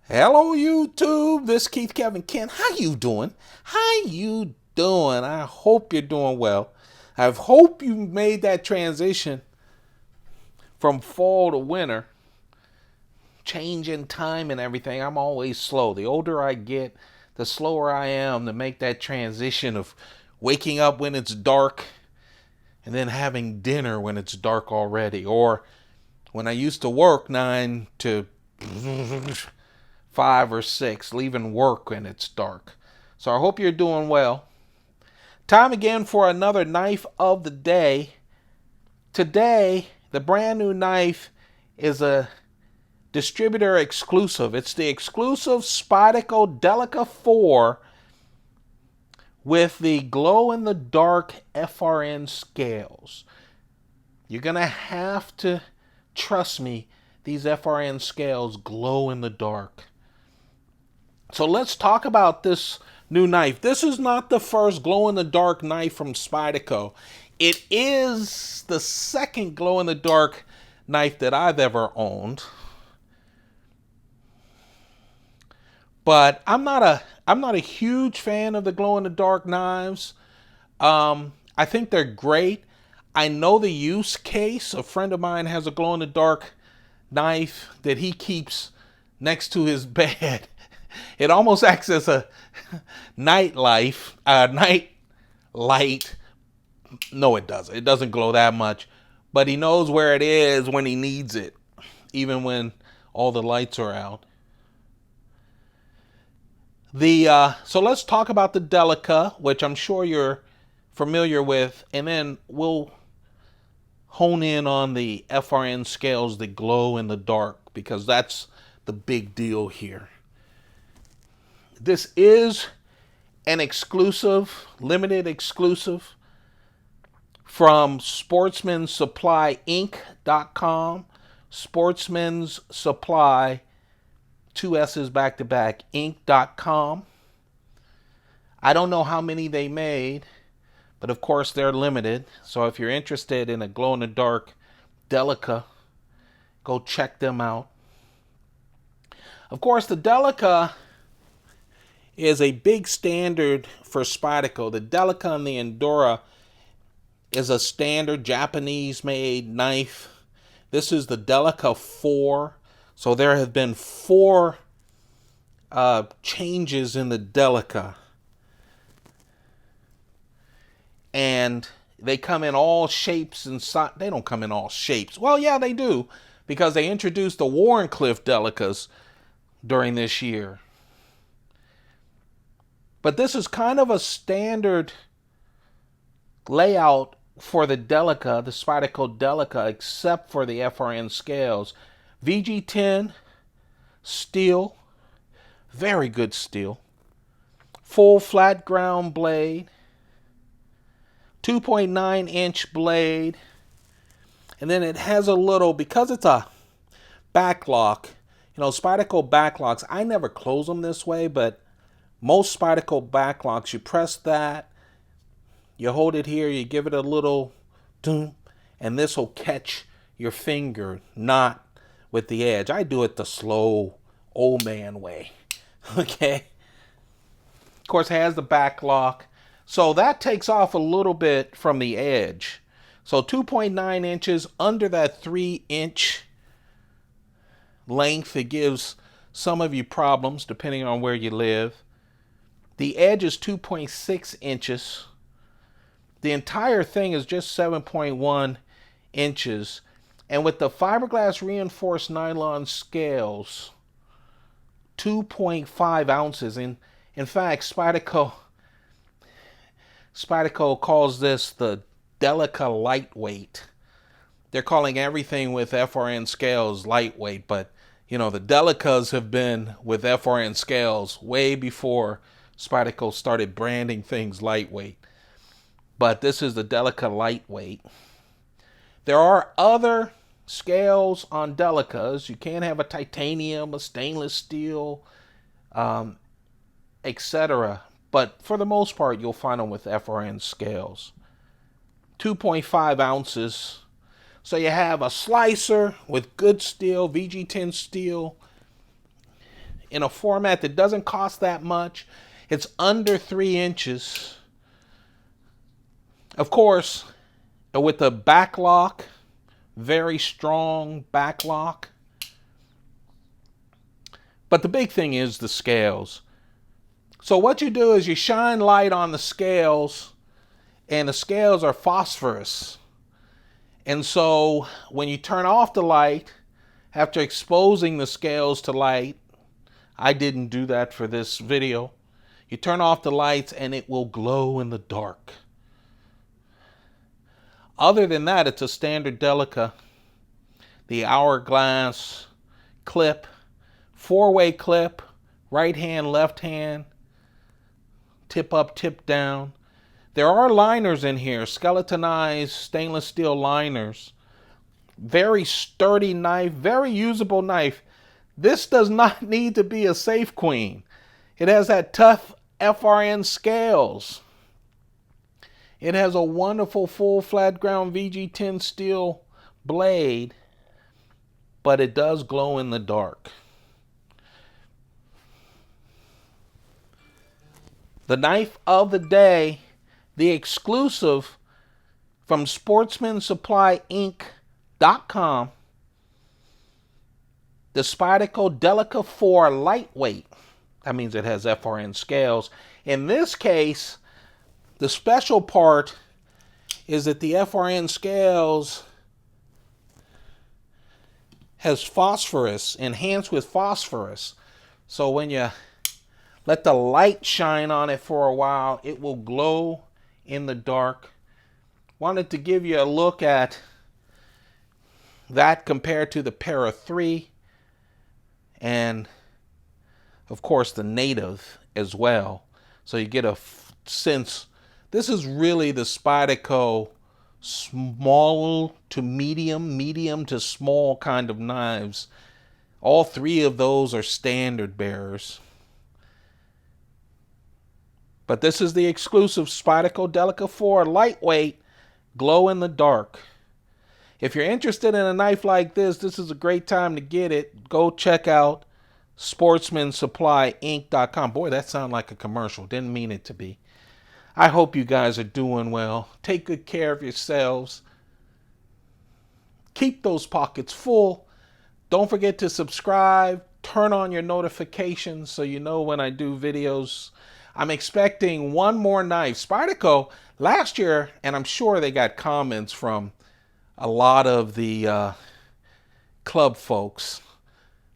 Hello YouTube, this is Keith Kevin Kent. How you doing? How you doing? I hope you're doing well. I hope you made that transition from fall to winter, change in time and everything. I'm always slow. The older I get, the slower I am to make that transition of waking up when it's dark and then having dinner when it's dark already. Or when I used to work 9 to 5 or 6, leaving work when it's dark. So I hope you're doing well. Time again for another knife of the day. Today, the brand new knife is a distributor exclusive. It's the exclusive Spyderco Delica 4 with the glow-in-the-dark FRN scales. You're going to have to trust me, these FRN scales glow in the dark. So let's talk about this new knife. This is not the first glow-in-the-dark knife from Spyderco. It is the second glow-in-the-dark knife that I've ever owned. But I'm not a huge fan of the glow-in-the-dark knives. I think they're great. I know the use case. A friend of mine has a glow-in-the-dark knife that he keeps next to his bed. It almost acts as a night light. No, it doesn't. It doesn't glow that much, but he knows where it is when he needs it, even when all the lights are out. So let's talk about the Delica, which I'm sure you're familiar with, and then we'll hone in on the FRN scales that glow in the dark, because that's the big deal here. This is an exclusive, limited exclusive from sportsmansupplyinc.com. Sportsman's Supply, 2 S's back to back, inc.com. I don't know how many they made, but of course they're limited. So if you're interested in a glow-in-the-dark Delica, go check them out. Of course, the Delica is a big standard for Spyderco. The Delica and the Endura is a standard Japanese-made knife. This is the Delica 4. So there have been 4 changes in the Delica. And they come in all shapes and sizes. They don't come in all shapes. Well, yeah, they do, because they introduced the Wharncliffe Delicas during this year. But this is kind of a standard layout for the Delica, the Spyderco Delica, except for the FRN scales. VG10 steel, very good steel. Full flat ground blade, 2.9-inch blade, and then it has a little, because it's a backlock, Spyderco backlocks, I never close them this way, but most Spyderco backlocks, you press that, you hold it here, you give it a little doom, and this will catch your finger, not with the edge. I do it the slow old man way. Okay. Of course, it has the back lock. So that takes off a little bit from the edge. So 2.9 inches under that 3-inch length. It gives some of you problems depending on where you live. The edge is 2.6 inches. The entire thing is just 7.1 inches. And with the fiberglass reinforced nylon scales, 2.5 ounces. In fact, Spyderco calls this the Delica lightweight. They're calling everything with FRN scales lightweight, but the Delicas have been with FRN scales way before Spyderco started branding things lightweight. But this is the Delica lightweight. There are other scales on Delicas. You can have a titanium, a stainless steel, etc. But for the most part, you'll find them with FRN scales. 2.5 ounces. So you have a slicer with good steel, VG10 steel. in a format that doesn't cost that much. It's under 3 inches. Of course, with the back lock, very strong back lock. But the big thing is the scales. So what you do is you shine light on the scales, and the scales are phosphorus. And so when you turn off the light, after exposing the scales to light, I didn't do that for this video, you turn off the lights and it will glow in the dark. Other than that, it's a standard Delica. The hourglass clip, 4-way clip, right hand, left hand, tip up, tip down. There are liners in here, skeletonized stainless steel liners. Very sturdy knife, very usable knife. This does not need to be a safe queen. It has that tough FRN scales. It has a wonderful full flat ground VG10 steel blade, but it does glow in the dark. The knife of the day, the exclusive from SportsmanSupplyInc.com, the Spyderco Delica 4 lightweight. That means it has FRN scales. In this case, the special part is that the FRN scales has phosphorus, enhanced with phosphorus. So when you let the light shine on it for a while, it will glow in the dark. Wanted to give you a look at that compared to the Para 3 and of course the Native as well. So you get a sense. This is really the Spyderco small to medium, medium to small kind of knives. All 3 of those are standard bearers. But this is the exclusive Spyderco Delica 4 lightweight, glow in the dark. If you're interested in a knife like this, this is a great time to get it. Go check out SportsmanSupplyInc.com. Boy, that sounded like a commercial. Didn't mean it to be. I hope you guys are doing well. Take good care of yourselves. Keep those pockets full. Don't forget to subscribe. Turn on your notifications so you know when I do videos. I'm expecting one more knife. Spyderco, last year, and I'm sure they got comments from a lot of the club folks,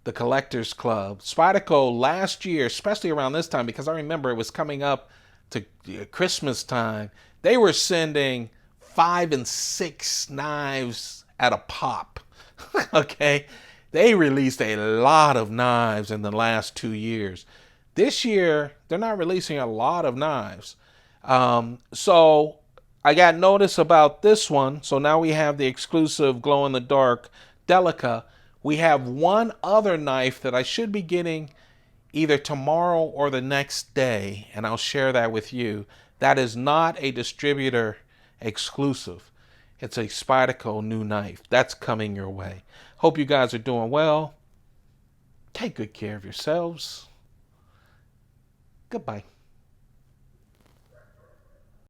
the collectors club. Spyderco last year, especially around this time, because I remember it was coming up to Christmas time, they were sending 5 and 6 knives at a pop. Okay, they released a lot of knives in the last 2 years. This year, they're not releasing a lot of knives. So I got notice about this one. So now we have the exclusive glow-in-the-dark Delica. We have one other knife that I should be getting either tomorrow or the next day, and I'll share that with you. That is not a distributor exclusive. It's a Spyderco new knife. That's coming your way. Hope you guys are doing well. Take good care of yourselves. Goodbye.